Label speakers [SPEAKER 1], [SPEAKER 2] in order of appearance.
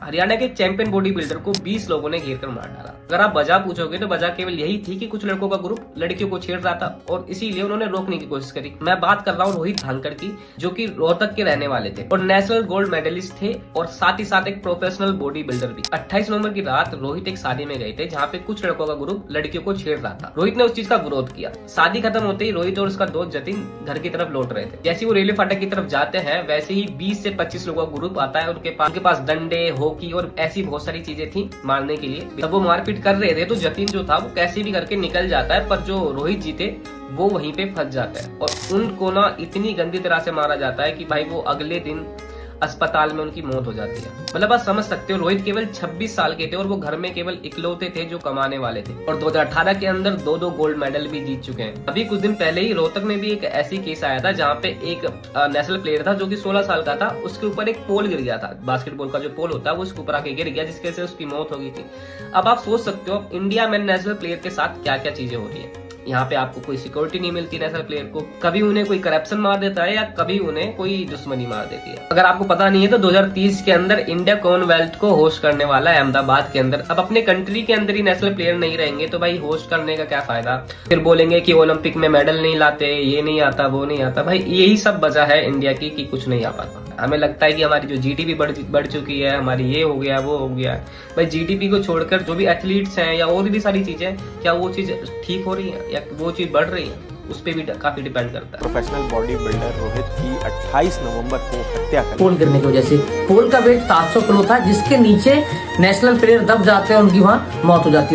[SPEAKER 1] हरियाणा के champion body builder को 20 लोगों ने घेर कर मार डाला। अगर आप वजह पूछोगे तो वजह केवल यही थी कि कुछ लड़कों का ग्रुप लड़कियों को छेड़ रहा था और इसीलिए उन्होंने रोकने की कोशिश करी। मैं बात कर रहा हूँ रोहित धानकर की, जो कि रोहतक के रहने वाले थे और नेशनल गोल्ड मेडलिस्ट थे और साथ ही साथ एक प्रोफेशनल बॉडी बिल्डर भी। 28 नवंबर की रात रोहित एक शादी में गए थे जहाँ पे कुछ लड़कों का ग्रुप लड़कियों को छेड़ रहा था। रोहित ने उस चीज का विरोध किया। शादी खत्म होते ही रोहित और उसका दोस्त जतिन घर की तरफ लौट रहे थे। जैसे वो रेलवे फाटक की तरफ जाते हैं वैसे ही 20 से 25 लोगों का ग्रुप आता है। उनके पास डंडे, हॉकी और ऐसी बहुत सारी चीजें थी मारने के लिए। तब वो मारपीट कर रहे थे तो जतिन जो था वो कैसे भी करके निकल जाता है, पर जो रोहित जी थे वो वहीं पे फंस जाता है और उनको ना इतनी गंदी तरह से मारा जाता है कि भाई वो अगले दिन अस्पताल में उनकी मौत हो जाती है। मतलब आप समझ सकते हो, रोहित केवल 26 साल के थे और वो घर में केवल इकलौते थे जो कमाने वाले थे और 2018 के अंदर 2 गोल्ड मेडल भी जीत चुके हैं। अभी कुछ दिन पहले ही रोहतक में भी एक ऐसी केस आया था जहाँ पे एक नेशनल प्लेयर था जो कि 16 साल का था, उसके ऊपर एक पोल गिर गया था। बास्केटबॉल का जो पोल होता है वो उसके ऊपर आके गिर गया, जिसकी वजह से उसकी मौत हो गई थी। अब आप सोच सकते हो इंडिया में नेशनल प्लेयर के साथ क्या क्या चीजें हो रही है। यहाँ पे आपको कोई सिक्योरिटी नहीं मिलती नेशनल प्लेयर को, कभी उन्हें कोई करप्शन मार देता है या कभी उन्हें कोई दुश्मनी मार देती है। अगर आपको पता नहीं है तो 2030 के अंदर इंडिया कॉमनवेल्थ को होस्ट करने वाला है अहमदाबाद के अंदर। अब अपने कंट्री के अंदर ही नेशनल प्लेयर नहीं रहेंगे तो भाई होस्ट करने का क्या फायदा। फिर बोलेंगे कि ओलंपिक में मेडल नहीं लाते, ये नहीं आता, वो नहीं आता। भाई यही सब वजह है इंडिया की कि कुछ नहीं आ पाता। हमें लगता है कि हमारी जो जीडीपी बढ़ चुकी है, हमारी ये हो गया वो हो गया। भाई जीडीपी को छोड़कर जो भी एथलीट्स हैं या और भी सारी चीजें, क्या वो चीज ठीक हो रही है या वो चीज बढ़ रही है, उस पे भी काफी डिपेंड करता है।
[SPEAKER 2] प्रोफेशनल बॉडी बिल्डर रोहित की 28 नवंबर को हत्या कर
[SPEAKER 3] पोल गिरने की वजह से। पोल का वेट 700 किलो था जिसके नीचे नेशनल प्लेयर दब जाते हैं, उनकी वहां मौत हो जाती है।